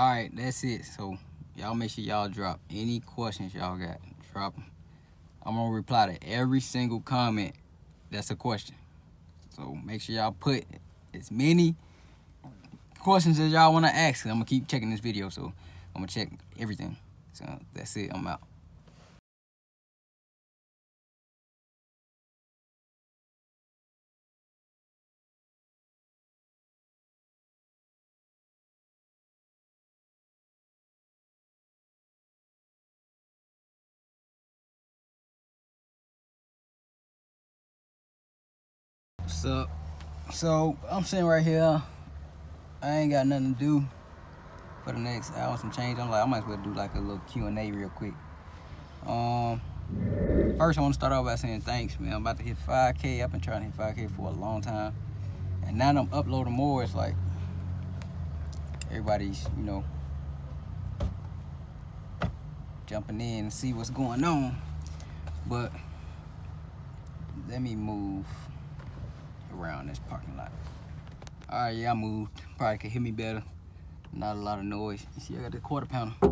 Alright, that's it. So y'all make sure y'all drop any questions y'all got. Drop them. I'm gonna reply to every single comment that's a question. So make sure y'all put as many questions as y'all want to ask. I'm gonna keep checking this video, so I'm gonna check everything. So that's it. I'm out. What's up? So I'm sitting right here. I ain't got nothing to do for the next hour. Some change. I'm like, I might as well do like a little Q&A real quick. First I want to start off by saying thanks, man. I'm about to hit 5K. I've been trying to hit 5K for a long time, and now that I'm uploading more, it's like everybody's, jumping in and see what's going on. But let me move around this parking lot. Alright, yeah, I moved. Probably could hear me better. Not a lot of noise. You see, I got the quarter pounder for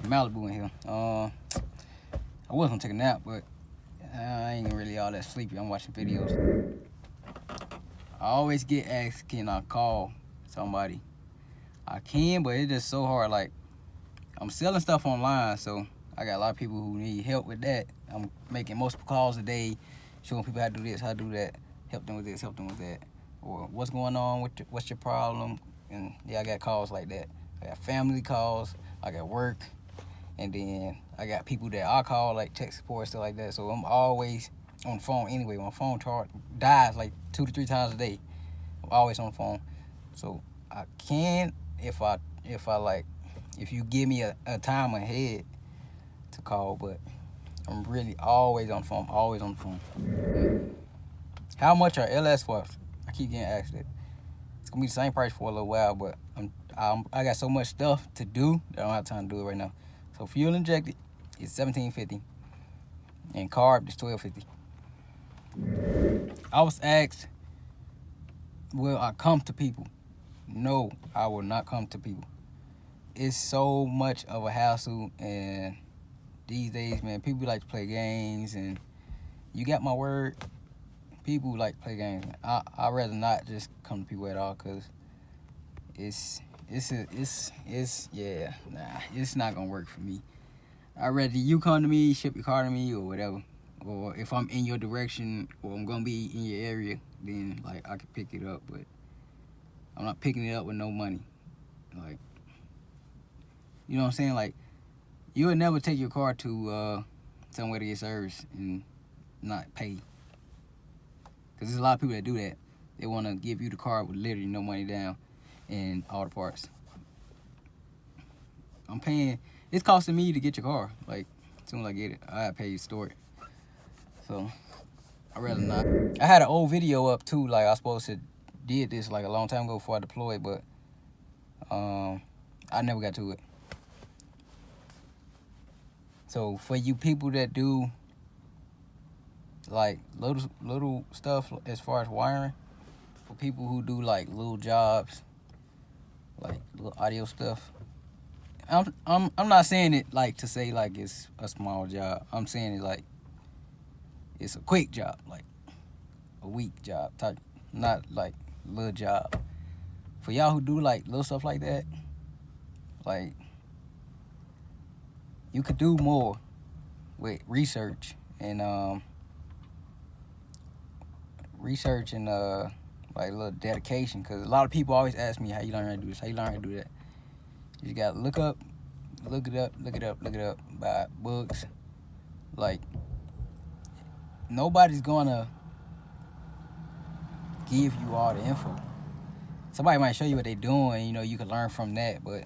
the Malibu in here. I was gonna take a nap, but I ain't really all that sleepy. I'm watching videos. I always get asked, can I call somebody? I can, but it's just so hard. Like, I'm selling stuff online, so I got a lot of people who need help with that. I'm making multiple calls a day, showing people how to do this, how to do that, help them with this, help them with that, or what's going on, what's your problem. And yeah, I got calls like that. I got family calls, I got work, and then I got people that I call, like tech support, stuff like that. So I'm always on the phone anyway. My phone charge dies like 2 to 3 times a day. I'm always on the phone. So I can, if you give me a time ahead to call, but I'm really always on the phone. Always on the phone. How much are LS swaps? I keep getting asked that. It's gonna be the same price for a little while, but I got so much stuff to do that I don't have time to do it right now. So fuel injected is $17.50, and carb is $12.50. I was asked, will I come to people? No, I will not come to people. It's so much of a hassle, and these days, man, people like to play games, and you got my word, people like to play games. I'd rather not just come to people at all, because it's not gonna work for me. I'd rather you come to me, ship your car to me, or whatever. Or if I'm in your direction, or I'm gonna be in your area, then like I can pick it up. But I'm not picking it up with no money. Like, you know what I'm saying? Like, you would never take your car to somewhere to get service and not pay. Because there's a lot of people that do that. They want to give you the car with literally no money down and all the parts. I'm paying. It's costing me to get your car. Like, as soon as I get it, I pay you to store it. So I'd rather not. I had an old video up too. Like, I was supposed to did this like a long time ago before I deployed, but I never got to it. So for you people that do like little stuff as far as wiring, for people who do like little jobs, like little audio stuff, I'm not saying it like to say like it's a small job. I'm saying it like it's a quick job, like a week job type, not like little job. For y'all who do like little stuff like that, like, you could do more with research and like a little dedication. Because a lot of people always ask me, how you learn how to do this, how you learn how to do that. You just gotta look it up, buy books. Like, nobody's gonna give you all the info. Somebody might show you what they're doing, you can learn from that, but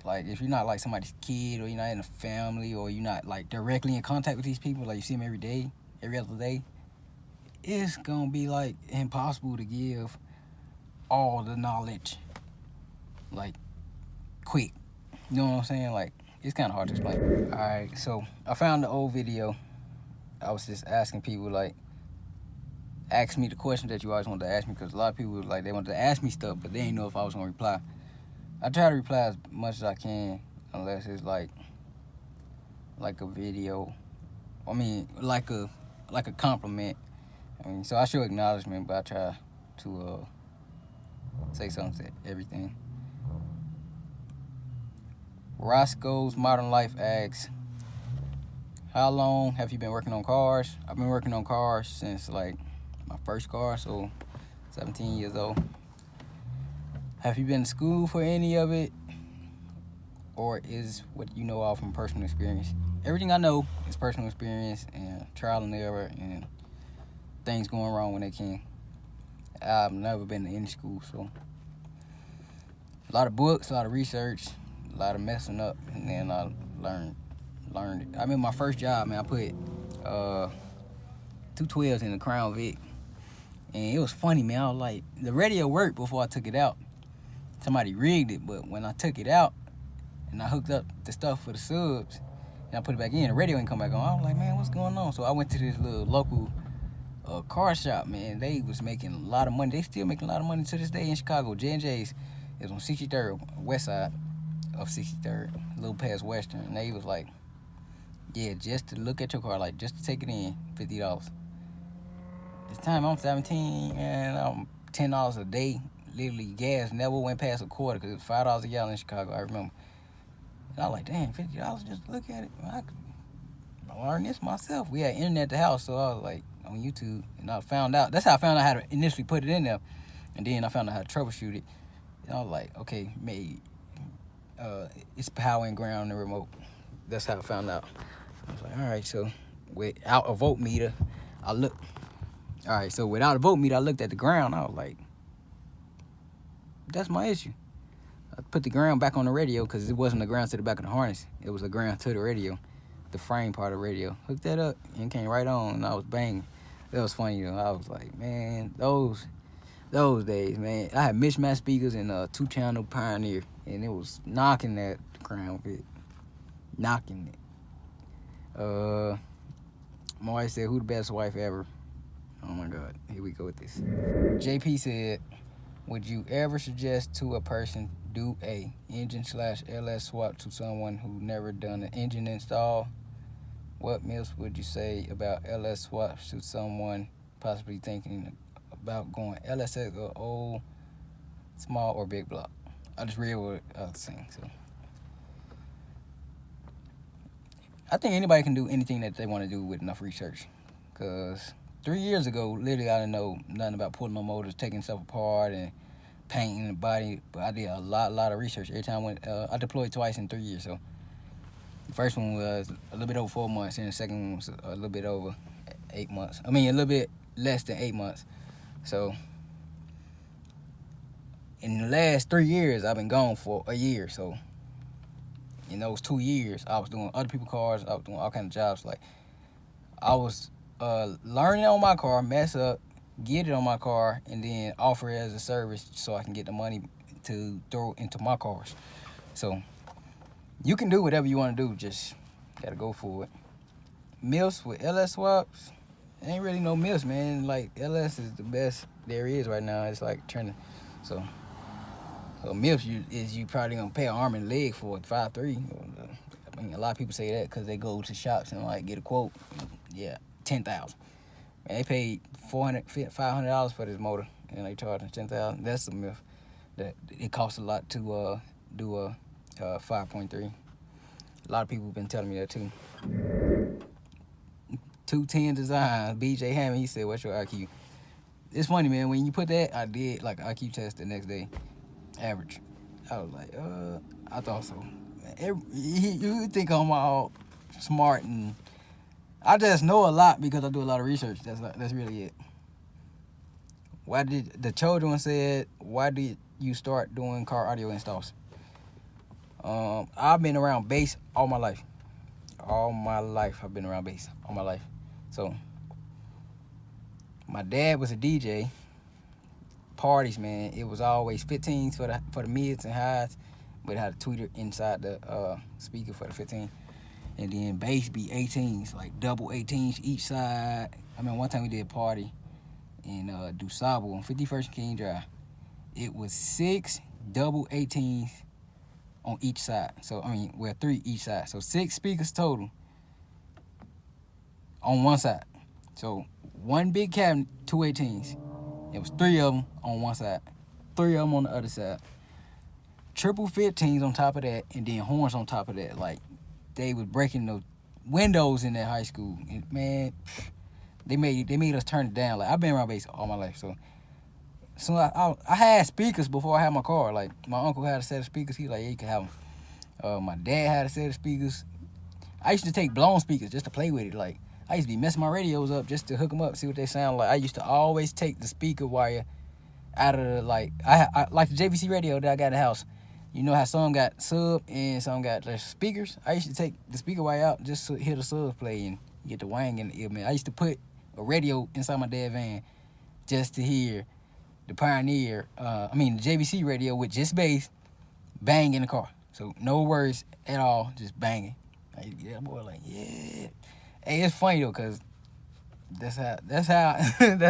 like, if you're not like somebody's kid, or you're not in a family, or you're not like directly in contact with these people, like you see them every day, every other day, it's gonna be like impossible to give all the knowledge like quick. You know what I'm saying? Like, it's kind of hard to explain. All right, so I found the old video. I was just asking people, like, ask me the questions that you always wanted to ask me, because a lot of people, like, they wanted to ask me stuff, but they didn't know if I was gonna reply. I try to reply as much as I can, unless it's like a video. I mean, like a compliment. I mean, so I show acknowledgement, but I try to say something to everything. Roscoe's Modern Life asks, how long have you been working on cars? I've been working on cars since like my first car, so 17 years old. Have you been to school for any of it? Or is what you know all from personal experience? Everything I know is personal experience and trial and error and things going wrong when they can. I've never been to any school, so a lot of books, a lot of research, a lot of messing up, and then I learned it. I mean, my first job, man, I put 212s in the Crown Vic, and it was funny, man. I was like, the radio worked before I took it out. Somebody rigged it, but when I took it out and I hooked up the stuff for the subs and I put it back in, the radio ain't come back on. I was like, man, what's going on? So I went to this little local car shop, man. They was making a lot of money. They still making a lot of money to this day in Chicago. J&J's is on 63rd, west side of 63rd, a little past Western. And they was like, yeah, just to look at your car, like just to take it in, $50. This time I'm 17 and I'm $10 a day. Literally, gas never went past a quarter because it was $5 a gallon in Chicago, I remember. And I was like, damn, $50 just to look at it. I could learn this myself. We had internet at the house, so I was like on YouTube, and I found out. That's how I found out how to initially put it in there. And then I found out how to troubleshoot it. And I was like, okay, maybe it's power and ground in the remote. That's how I found out. I was like, all right, so without a voltmeter, I looked at the ground. I was like, that's my issue. I put the ground back on the radio because it wasn't the ground to the back of the harness. It was the ground to the radio, the frame part of the radio. Hooked that up and came right on, and I was banging. That was funny, though. I was like, man, those days, man. I had mismatched speakers and a 2-channel Pioneer, and it was knocking that Crown Vic. Knocking it. My wife said, who the best wife ever? Oh, my God. Here we go with this. JP said, would you ever suggest to a person do a engine/LS swap to someone who never done an engine install? What myths would you say about LS swaps to someone possibly thinking about going LSX or old, small, or big block? I just read what I was saying. So I think anybody can do anything that they want to do with enough research. Because 3 years ago, literally, I didn't know nothing about pulling no motors, taking stuff apart, and painting the body. But I did a lot of research. Every time I deployed twice in 3 years. So the first one was a little bit over 4 months, and the second one was a little bit over 8 months. I mean, a little bit less than 8 months. So in the last 3 years, I've been gone for a year. So in those 2 years, I was doing other people's cars. I was doing all kinds of jobs. Like, I was learning on my car, mess up, get it on my car, and then offer it as a service so I can get the money to throw into my cars. So you can do whatever you want to do, just gotta go for it. Myths with LS swaps, ain't really no myths, man. Like, LS is the best there is right now. It's like trending. So myths is you probably gonna pay an arm and a leg for it, 5.3. I mean, a lot of people say that because they go to shops and like get a quote. Yeah, $10,000. And they paid $500 for this motor, and they charging $10,000. That's a myth. That it costs a lot to do a 5.3. A lot of people have been telling me that too. 210 design. BJ Hammond, he said, "What's your IQ?" It's funny, man. When you put that, I did like an IQ test the next day. Average. I was like, I thought so. You think I'm all smart, and I just know a lot because I do a lot of research. That's really it. Why did the children said, why did you start doing car audio installs? I've been around bass all my life. All my life, I've been around bass all my life. So my dad was a DJ. Parties, man, it was always 15s for the mids and highs, but it had a tweeter inside the speaker for the 15. And then bass be 18s, like double 18s each side. I mean, one time we did a party in DuSable on 51st King Drive. It was 6 double 18s on each side. So, I mean, well, 3 each side. So 6 speakers total on one side. So one big cabinet, 2 18s. It was 3 of them on one side, 3 of them on the other side. Triple 15s on top of that, and then horns on top of that. Like, they was breaking the windows in that high school. And man, they made us turn it down. Like, I've been around bass all my life, so I had speakers before I had my car. Like, my uncle had a set of speakers. He like, yeah, you can have them. My dad had a set of speakers. I used to take blown speakers just to play with it. Like, I used to be messing my radios up just to hook them up, see what they sound like. I used to always take the speaker wire out of the, like, I like the JVC radio that I got in the house. You know how some got sub and some got their speakers? I used to take the speaker wire out just to hear the subs play and get the wang in the ear, man. I used to put a radio inside my dad's van just to hear the Pioneer, the JVC radio with just bass bang in the car. So no words at all, just banging. Like, yeah, boy, like, yeah. Hey, it's funny though, cause that's how that's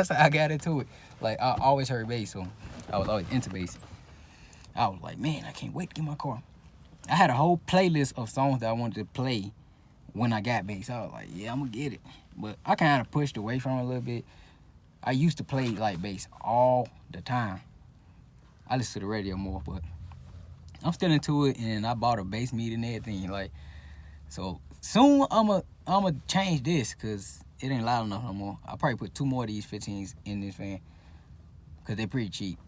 how I got into it. Like, I always heard bass, so I was always into bass. I was like, man, I can't wait to get my car. I had a whole playlist of songs that I wanted to play when I got bass. I was like, yeah, I'm gonna get it. But I kind of pushed away from it a little bit. I used to play like bass all the time. I listen to the radio more, but I'm still into it, and I bought a bass meter and everything. Like, so soon I'ma change this, cause it ain't loud enough no more. I'll probably put 2 more of these 15s in this van, cause they're pretty cheap.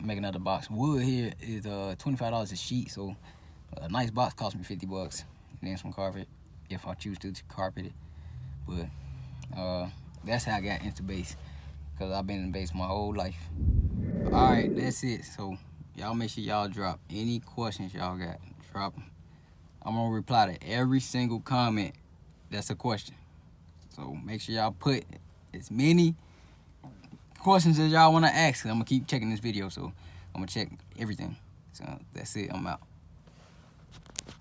Make another box. Wood here is $25 a sheet, so a nice box cost me $50, and then some carpet if I choose to carpet it. But that's how I got into bass, cause I've been in bass my whole life. All right, that's it. So y'all make sure y'all drop any questions y'all got. Drop them. I'm gonna reply to every single comment that's a question. So make sure y'all put as many questions as y'all want to ask. I'm gonna keep checking this video, so I'm gonna check everything. So that's it. I'm out.